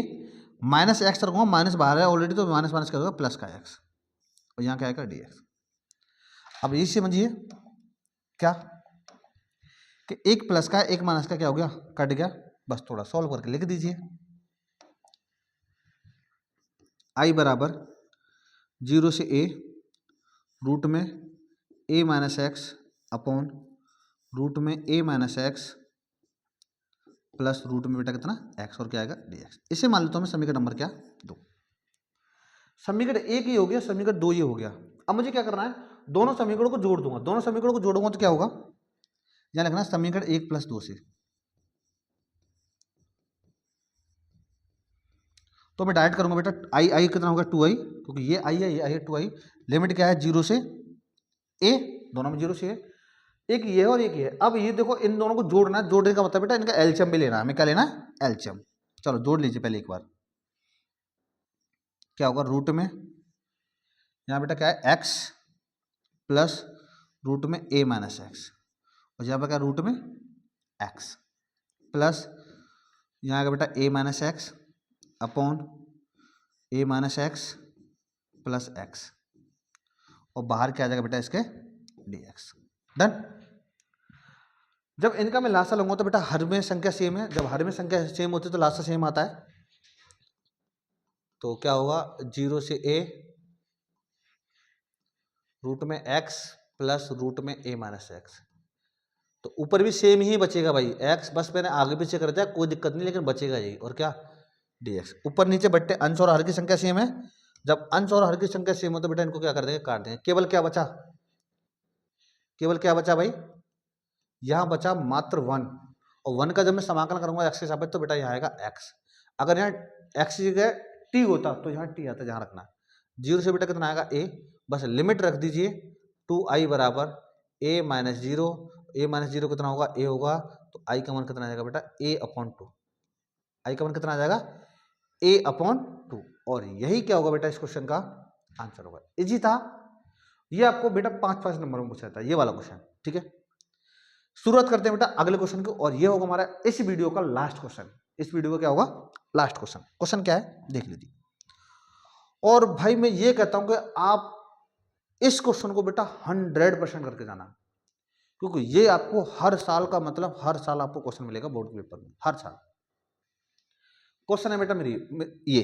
माइनस एक्स रखूंगा, माइनस बाहर है ऑलरेडी तो माइनस माइनस क्या होगा प्लस का x और यहाँ क्या आएगा dx। अब ये समझिए क्या कि एक प्लस का एक माइनस का क्या हो गया कट गया, बस थोड़ा सॉल्व करके लिख दीजिए। i बराबर 0 से a रूट में a minus x upon root में a minus x plus root में बेटा कितना x और क्या आएगा dx। इसे मान लेता हूं मैं समीकरण नंबर क्या 2। समीकरण 1 ये हो गया, समीकरण 2 ये हो गया। अब मुझे क्या करना है, दोनों समीकरणों को जोड़ दूंगा, दोनों समीकरणों को जोड़ूंगा तो क्या होगा, यहां लिखना समीकरण 1 प्लस 2 से। तो मैं डायरेक्ट करूंगा बेटा आई कितना होगा 2i, क्योंकि ये i है ये i है 2i। लिमिट क्या है 0 से a, दोनों में 0 से a, एक ये है और एक ये है। अब ये देखो इन दोनों को जोड़ना है, जोड़ने का मतलब बेटा इनका एलसीएम भी लेना है, हमें क्या लेना है एलसीएम। चलो जोड़ लीजिए पहले एक बार। क्या होगा रूट में यहाँ बेटा क्या है x प्लस रूट में a माइनस एक्स और यहाँ पर क्या रूट में x प्लस यहाँ आएगा बेटा a minus x upon a minus x plus x और बाहर क्या आ जाएगा बेटा इसके dx। डन। जब इनका मैं लासा लूंगा तो बेटा हर में संख्या सेम है, जब हर में संख्या सेम होती है तो लासा सेम आता है। तो क्या होगा 0 से a रूट में x प्लस रूट में a माइनस एक्स, तो ऊपर भी सेम ही बचेगा भाई x, बस मैंने आगे पीछे कर दिया कोई दिक्कत नहीं, लेकिन बचेगा यही। और क्या dx। ऊपर नीचे बट्टे अंश और हर की संख्या सेम है। जब अंश और हर की संख्या सेम हो तो बेटा इनको क्या कर देंगे, काट देंगे। केवल क्या बचा, केवल क्या बचा भाई, यहाँ बचा मात्र 1, और 1 का जब मैं समाकलन करूंगा x के सापेक्ष तो बेटा यहाँ आएगा x। अगर यहाँ x की जगह t होता तो यहाँ t आता, जहाँ रखना। 0 से बेटा कितना आएगा a, बस लिमिट रख दीजिए 2i बराबर a माइनस 0। a माइनस 0 कितना होगा, a होगा, तो i का मान कितना आ जाएगा बेटा a अपॉन 2। i का मान कितना आ जाएगा a अपॉन 2। और यही क्या होगा बेटा इस क्वेश्चन का आंसर होगा। इजी था ये, आपको बेटा 5-5 नंबर में पूछा था ये वाला क्वेश्चन। ठीक है, शुरुआत करते हैं बेटा अगले क्वेश्चन की, और ये होगा हमारा इस वीडियो का लास्ट क्वेश्चन। इस वीडियो का क्या होगा, लास्ट क्वेश्चन। क्वेश्चन क्या है देख लीजिए। और भाई मैं ये कहता हूं कि आप इस क्वेश्चन को बेटा 100% करके जाना, क्योंकि ये आपको हर साल का, मतलब हर साल आपको क्वेश्चन मिलेगा बोर्ड के पेपर में, हर साल क्वेश्चन है बेटा मेरी ये।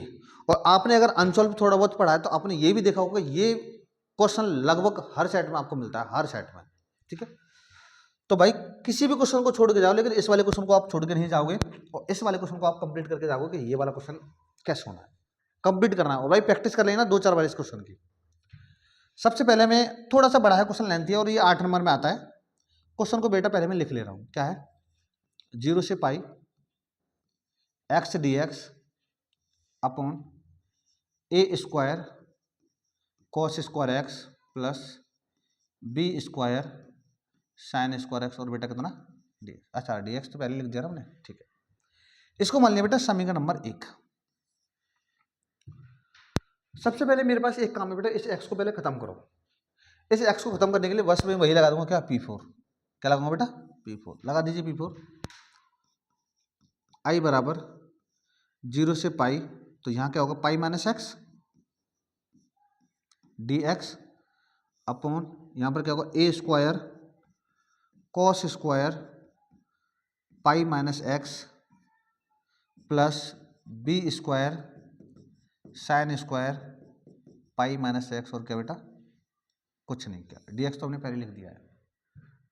और आपने अगर अनसॉल्व थोड़ा बहुत पढ़ा है तो आपने ये भी देखा होगा ये क्वेश्चन लगभग हर सेट में आपको मिलता है, हर सेट में। ठीक है, तो भाई किसी भी क्वेश्चन को छोड़ के जाओ, लेकिन इस वाले क्वेश्चन को आप छोड़ के नहीं जाओगे, और इस वाले क्वेश्चन को आप कंप्लीट करके जाओगे कि ये वाला क्वेश्चन कैसे होना है, कंप्लीट करना है। और भाई प्रैक्टिस कर लेना 2-4 बार इस क्वेश्चन की। सबसे पहले मैं थोड़ा सा बड़ा है क्वेश्चन, लेंथी है और ये 8 नंबर में आता है। क्वेश्चन को बेटा पहले मैं लिख ले रहा हूँ, क्या है, 0 से पाई x dx upon a square cos square x plus b square sine square x, और बेटा कितना dx। अच्छा dx तो पहले लिख दिया हमने, ठीक है। इसको मान लिया बेटा समीकरण नंबर 1। सबसे पहले मेरे पास एक काम है बेटा, इस x को पहले खत्म करो। इस x को खत्म करने के लिए बस मैं वही लगा दूंगा, क्या, P4। क्या लगाऊंगा बेटा, P4 लगा दीजिए। P4 i बराबर 0 से पाई, तो यहाँ क्या होगा pi minus x dx upon यहाँ पर क्या होगा a square cos square pi minus x plus b square sine square pi minus x, और क्या बेटा कुछ नहीं, क्या dx तो हमने पहले लिख दिया है,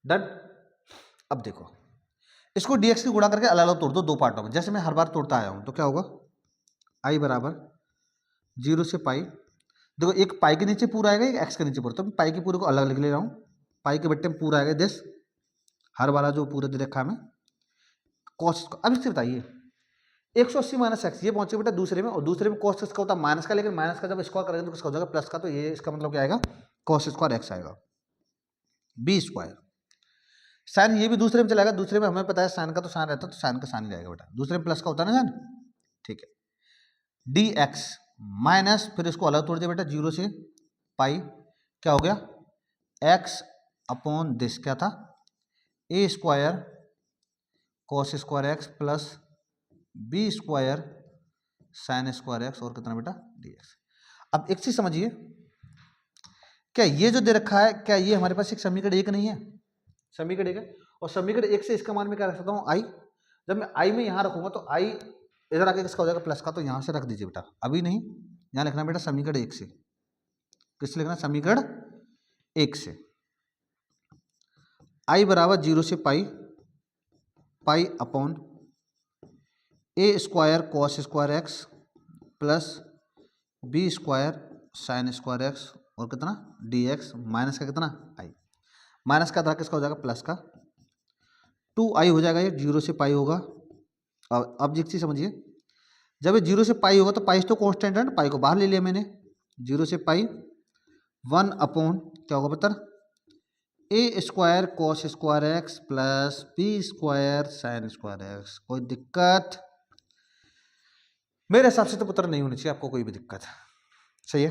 डन। अब देखो इसको dx की गुणा करके अलग अलग तोड़ दो 2 पार्टों में, जैसे मैं हर बार तोड़ता आया हूं। तो क्या होगा i बराबर 0 से पाई, देखो एक पाई के नीचे पूरा आएगा, एक एक्स के नीचे पूरा, तो मैं पाई के पूरे को अलग लिख ले रहा हूँ। पाई के बट्टे में पूरा आएगा दिस, हर वाला जो पूरा दे रखा है मैं कॉस। अब इससे बताइए 180 माइनस एक्स, ये पहुंचे बेटा दूसरे में, और दूसरे में कॉस किसका होता है माइनस का, लेकिन माइनस का जब स्क्वायर करेंगे तो किसका हो जाएगा प्लस का, तो ये इसका मतलब क्या आएगा कॉस स्क्वायर एक्स आएगा। बी स्क्वायर साइन, ये भी दूसरे में चलाएगा, दूसरे में हमें पता है साइन का तो साइन रहता है, तो साइन का साइन जाएगा बेटा, दूसरे में प्लस का होता है ना साइन, ठीक है। डी एक्स माइनस, फिर इसको अलग तोड़ दिया बेटा 0 से पाई, क्या हो गया एक्स अपॉन दिस, क्या था a square cos square x plus b square sine square x, और कितना बेटा डी एक्स। अब एक चीज समझिए, क्या ये जो दे रखा है, क्या ये हमारे पास एक समीकरण 1 नहीं है, समीकरण 1 है, और समीकरण 1 से इसका मान में क्या रख सकता हूँ आई। जब मैं आई में यहाँ रखूंगा तो आई इधर आके किसका हो जाएगा प्लस का, तो यहाँ से रख दीजिए बेटा, अभी नहीं, यहाँ लिखना बेटा समीकरण 1 से, किस लिखना समीकरण 1 से। आई बराबर 0 से pi, pi upon a square cos square x plus b square sine square x, और कितना डी एक्स, माइनस का कितना आई, माइनस का आधा किसका हो जाएगा प्लस का, 2i हो जाएगा, ये 0 से पाई होगा। अब एक चीज समझिए, जब ये 0 से पाई होगा तो पाई तो कॉन्स्टेंट है ना, पाई को बाहर ले लिया मैंने, 0 से पाई 1 अपॉन क्या होगा बता, a square cos square x plus b square sine square x. कोई दिक्कत मेरे हिसाब से तो पुत्र नहीं होनी चाहिए आपको कोई भी दिक्कत, सही है।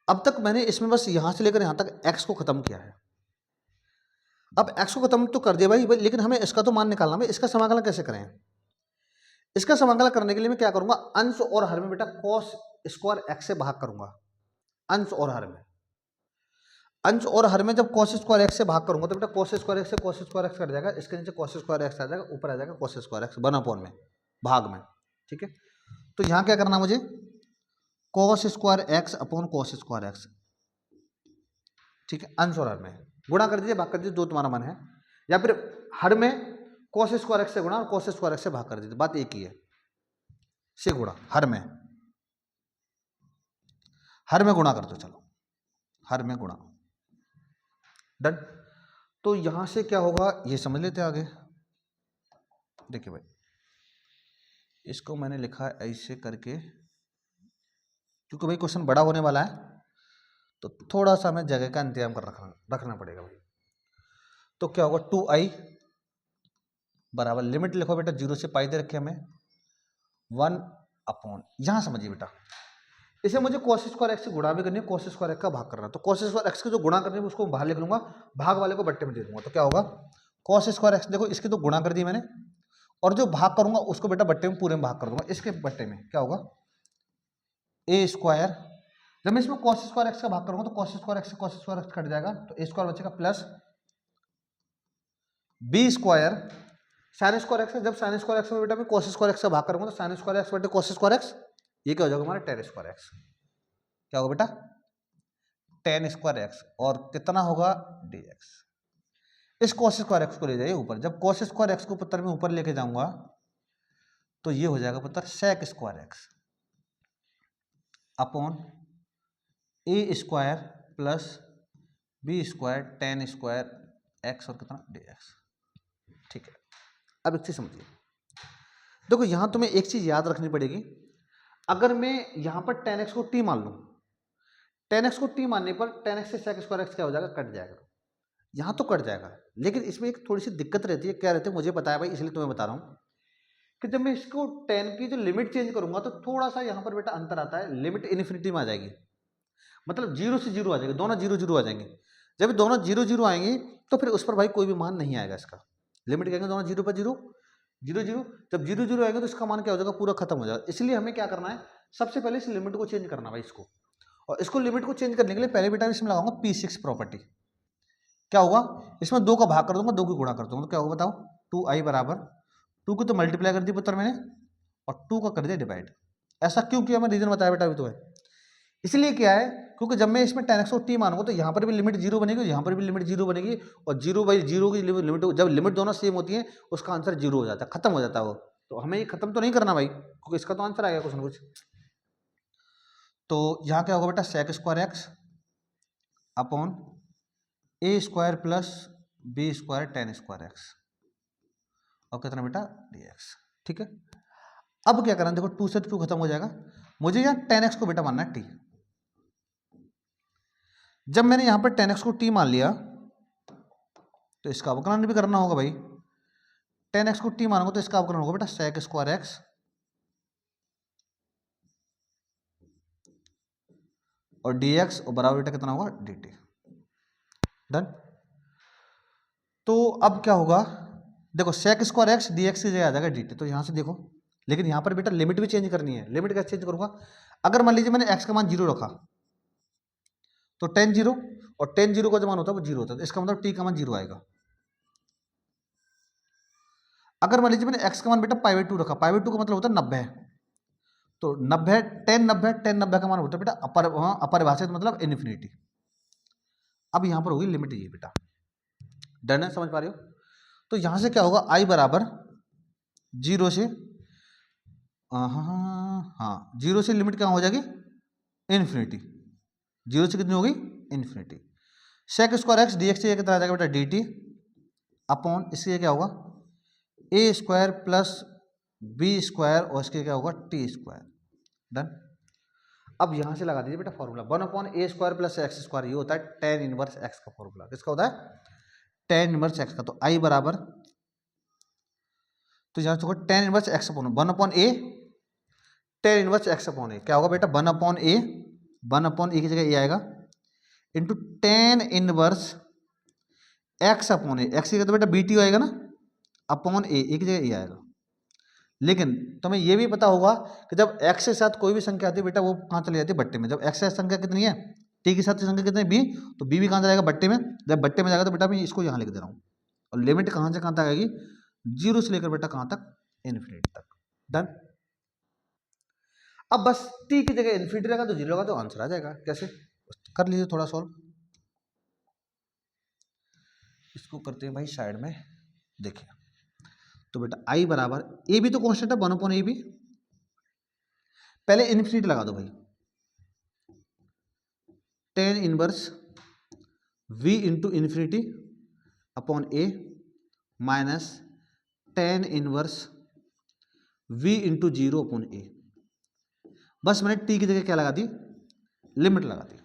अब तक मैंने इसमें बस यहां से लेकर यहां तक x को खत्म किया है। अब x को खत्म तो कर दिया भाई, लेकिन हमें इसका तो मान निकालना है, इसका समाकलन कैसे करें। इसका समाकलन करने के लिए मैं क्या करूंगा, अंश और हर में बेटा कॉस स्क्वायर एक्स से भाग करूंगा, अंश और हर में। अंश और हर में जब कॉस स्क्वायर एक्स से भाग करूंगा तो बेटा कॉस स्क्वायर एक्स से कॉस स्क्वायर एक्स कट जाएगा, इसके नीचे कॉस स्क्वायर एक्स आ जाएगा, ऊपर आ जाएगा कॉस स्क्वायर एक्स 1/, में भाग में, ठीक है। तो यहां क्या करना मुझे, cos square x upon cos square x, ठीक है। अंश और हर में गुणा कर दीजिए, भाग कर दीजिए, जो तुम्हारा मन है, या फिर हर में कॉस स्क्वायर एक्स से गुणा और कॉस स्क्वायर एक्स से भाग कर दीजिए, बात एक ही है। से गुणा, हर में गुणा कर दो, चलो हर में गुणा, डन। तो यहां से क्या होगा ये समझ लेते हैं आगे। देखिए भाई, इसको मैंने लिखा है ऐसे करके, क्योंकि भाई क्वेश्चन बड़ा होने वाला है तो थोड़ा सा हमें जगह का इंतजाम कर रखना पड़ेगा भाई। तो क्या होगा 2i बराबर, लिमिट लिखो बेटा, 0 से पाई दे रखे हमें 1 अपॉन, यहां समझिए बेटा, इसे मुझे cos स्क्वायर एक्स से गुणा भी करनी है, cos स्क्वायर एक्स का भाग करना है। तो cos स्क्वायर एक्स की जो गुणा करनी है उसको बाहर लिख लूंगा, भाग वाले को बट्टे में दे दूंगा। तो क्या होगा cos स्क्वायर एक्स, देखो इसकी तो गुणा कर दी मैंने, और जो भाग करूंगा उसको बेटा बट्टे में पूरे में भाग कर दूंगा। इसके बट्टे में क्या होगा ए स्क्वायर, जब मैं इसमें cos स्क्वायर एक्स का भाग करूंगा तो cos स्क्वायर एक्स से cos स्क्वायर एक्स कट जाएगा, तो ए स्क्वायर बचेगा plus b square sine square x, जब साइन स्क्वायर एक्स में बेटा मैं cos स्क्वायर एक्स का भाग करूंगा तो साइन स्क्वायर एक्स बटे cos स्क्वायर एक्स, ये क्या हो जाएगा हमारा tan स्क्वायर एक्स। क्या होगा बेटा tan स्क्वायर एक्स, और कितना होगा dx। इस cos स्क्वायर एक्स को ले जाइए ऊपर, जब cos स्क्वायर एक्स को पुत्र में ऊपर लेके जाऊंगा तो ये हो जाएगा पुत्र sec square x upon a square plus b square tan square x और कितना dx। ठीक है, अब एक चीज समझिए, देखो यहां तुम्हें एक चीज याद रखनी पड़ेगी, अगर मैं यहां पर tan x को t मान लूं, tan x को t मानने पर tan x से sec स्क्वायर एक्स क्या हो जाएगा, कट जाएगा। यहां तो कट जाएगा, लेकिन इसमें एक थोड़ी सी दिक्कत रहती है। क्या रहती है मुझे पता है भाई, इसलिए तुम्हें बता रहा हूं कि जब मैं इसको tan की जो लिमिट चेंज करूंगा तो थोड़ा सा यहां पर बेटा अंतर आता है, लिमिट इन्फिनिटी में आ जाएगी, मतलब 0 से 0 आ जाएगी, दोनों 0 0 आ जाएंगे। जब दोनों 0 0 आएंगे तो फिर उस पर भाई कोई भी मान नहीं आएगा इसका, लिमिट कहेंगे दोनों 0 पर 0 0 0, जब 0 0 आएगा तो इसका मान क्या हो जाएगा, पूरा खत्म हो जाएगा। इसलिए हमें क्या करना है, सबसे पहले इस लिमिट को चेंज करना भाई इसको, और इसको लिमिट को चेंज करने के लिए पहले बेटा इसमें लगाऊंगा P6 प्रॉपर्टी। क्या होगा, इसमें 2 का भाग कर दूंगा, 2 की गुणा कर दूंगा, तो क्या होगा बताओ 2i बराबर 2 को तो मल्टीप्लाई कर दी पुत्र मैंने, और 2 का कर दिया डिवाइड। ऐसा क्यों किया, मैं रीजन बताया बेटा अभी तो है। इसलिए क्या है, क्योंकि जब मैं इसमें tan x को t मानूंगा तो यहाँ पर भी लिमिट 0 बनेगी, यहाँ पर भी लिमिट 0 बनेगी, और 0 बाई 0 की लिमिट, जब लिमिट दोनों सेम होती है उसका आंसर 0 हो जाता है, खत्म हो जाता है वो। तो हमें ये खत्म तो नहीं करना भाई, क्योंकि इसका तो आंसर आएगा कुछ ना कुछ। तो यहाँ क्या होगा बेटा sec square x upon a square plus b square tan square x, और कितना बेटा dx। ठीक है, अब क्या करना, देखो 2 से 2 खत्म हो जाएगा, मुझे यहाँ tan x को बेटा मानना है t। जब मैंने यहां पर tan x को t मान लिया तो इसका अवकलन भी करना होगा भाई, tan x को t मानोगे तो इसका अवकलन होगा बेटा sec स्क्वायर एक्स और dx, और बराबर बेटा कितना होगा dt। डन। तो अब क्या होगा, देखो sec स्क्वायर एक्स dx की जगह आ जाएगा dt, तो यहां से देखो, लेकिन यहां पर बेटा लिमिट भी चेंज करनी है। लिमिट कैसे चेंज करूंगा, अगर मान लीजिए मैंने x का मान 0 रखा तो tan 0, और tan 0 का जो मान होता है वो 0 होता है, तो इसका मतलब t का मान 0 आएगा। अगर मान लीजिए मैंने x का मान बेटा π/2 रखा, π/2 का मतलब होता है 90, तो 90 tan 90 का मान होता है बेटा अपरिभाषित मतलब इन्फिनिटी। अब यहां पर होगी लिमिट ये बेटा, डन है, समझ पा रहे हो। तो यहां से क्या होगा, i बराबर 0 से हाँ 0 से लिमिट क्या हो जाएगी इन्फिनिटी, 0 से कितनी होगी infinity. sec square x dx से कितना आ जाएगा बेटा dt अपॉन, इससे क्या होगा ए स्क्वायर प्लस बी स्क्वायर, और इसके क्या होगा टी स्क्वायर। डन। अब यहां से लगा दीजिए बेटा formula 1 upon a square plus x square, ये होता है tan इनवर्स एक्स का फॉर्मूला। किसका होता है tan इनवर्स एक्स का। तो आई बराबर, तो यहां से होगा tan inverse x upon 1 upon a tan inverse x upon a, क्या होगा बेटा 1 अपॉन ए, 1 अपॉन ए की जगह ए आएगा into tan inverse x upon a, x की जगह तो बेटा बीटी आएगा ना, अपॉन ए, एक जगह ए आएगा। लेकिन तुम्हें यह भी पता होगा कि जब x के साथ कोई भी संख्या आती है बेटा वो कहाँ चली जाती है बट्टे में। जब x के साथ संख्या कितनी है, t के साथ संख्या कितनी है b, तो b भी कहाँ जाएगा बट्टे में। जब बट्टे में जाएगा तो बेटा मैं इसको यहाँ लिख दे रहा हूँ, और लिमिट कहाँ से कहाँ तक आएगी 0 से लेकर बेटा कहाँ तक इन्फिनिटी तक। डन। अब बस t की जगह इन्फिनिटी रहेगा तो 0 होगा तो आंसर आ जाएगा। कैसे कर लीजिए थोड़ा सॉल्व, इसको करते हैं भाई साइड में। देखिए तो बेटा i बराबर, ए भी तो कॉन्स्टेंट है 1 अपॉन ए बी, पहले इन्फिनिटी लगा दो भाई, tan inverse v into infinity upon a minus tan inverse v into zero upon a. बस मैंने t की जगह क्या लगा दी, लिमिट लगा दी।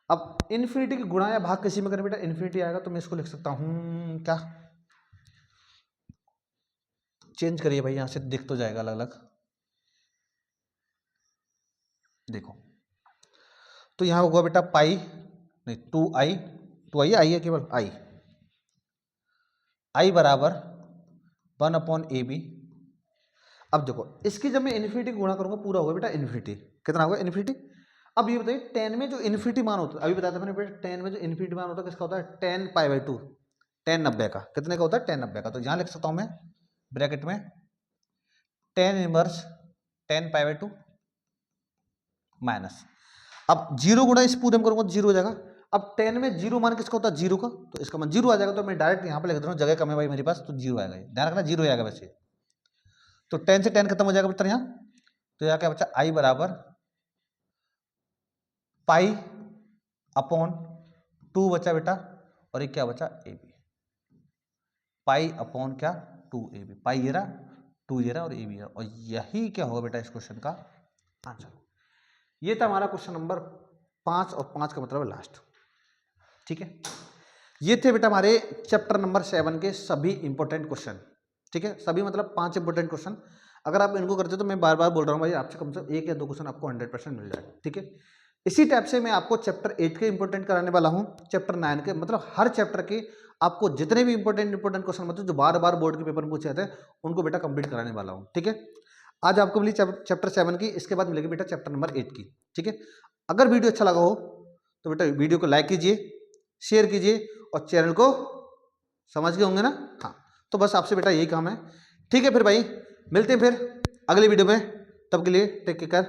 अब इन्फिनिटी की गुणा या भाग किसी में अगर बेटा इन्फिनिटी आएगा तो मैं इसको लिख सकता हूं क्या, चेंज करिए भाई, यहां से दिख तो जाएगा अलग अलग, देखो तो यहां होगा बेटा पाई नहीं टू आई है केवल आई बराबर 1 अपॉन ए बी। अब देखो इसकी जब मैं इन्फिनिटी गुणा करूंगा पूरा होगा बेटा इन्फिनिटी, कितना होगा इन्फिनिटी। अब ये बताइए टेन में जो इन्फिनिटी मान होता है, अभी बताया था मैंने बेटा टेन में जो इन्फिनिटी मान होता है किसका होता है, ten pi by two, ten 90 का, कितने का होता है, टेन 90 का। तो यहां लिख सकता हूं मैं ब्रैकेट में tan inverse tan pi by two minus, अब जीरो गुणा इस पूरे में करूंगा तो जीरो हो जाएगा। अब टेन में जीरो मान किसका होता है, जीरो का, तो इसका मान जीरो आ जाएगा। तो मैं डायरेक्ट यहाँ पे लिख रहा हूँ, जगह कम है भाई मेरे पास तो जीरो आएगा, ध्यान रखना जीरो आएगा वैसे। तो टेन से टेन खत्म हो जाएगा बेटा यहाँ, तो यहाँ क्या बचा, आई बराबर पाई अपॉन टू बचा बेटा, और एक क्या बचा ए बी, पाई अपॉन क्या टू ए बी, पाई ये रहा टू ये रहा और ए बी, और यही क्या होगा बेटा इस क्वेश्चन का आंसर। ये था हमारा क्वेश्चन नंबर 5, और 5 का मतलब है लास्ट, ठीक है। ये थे बेटा हमारे चैप्टर नंबर 7 के सभी इंपॉर्टेंट क्वेश्चन, ठीक है। सभी मतलब 5 इंपॉर्टेंट क्वेश्चन, अगर आप इनको करते तो मैं बार बार बोल रहा हूँ भाई आपसे कम से कम 1 या 2 क्वेश्चन आपको 100% मिल जाएगा, ठीक है। इसी टाइप से मैं आपको चैप्टर 8 के इंपॉर्टेंट कराने वाला हूँ, चैप्टर 9 के, मतलब हर चैप्टर के आपको जितने भी इंपॉर्टेंट क्वेश्चन मतलब जो बार बार बोर्ड के पेपर में पूछे जाते हैं उनको बेटा कंप्लीट कराने वाला हूँ, ठीक है। आज आपको मिली चैप्टर 7 की, इसके बाद मिलेगी बेटा चैप्टर नंबर 8 की, ठीक है। अगर वीडियो अच्छा लगा हो तो बेटा वीडियो को लाइक कीजिए, शेयर कीजिए, और चैनल को समझ गए होंगे ना, हाँ। तो बस आपसे बेटा यही काम है, ठीक है। फिर भाई मिलते हैं फिर अगले वीडियो में, तब के लिए टेक केयर।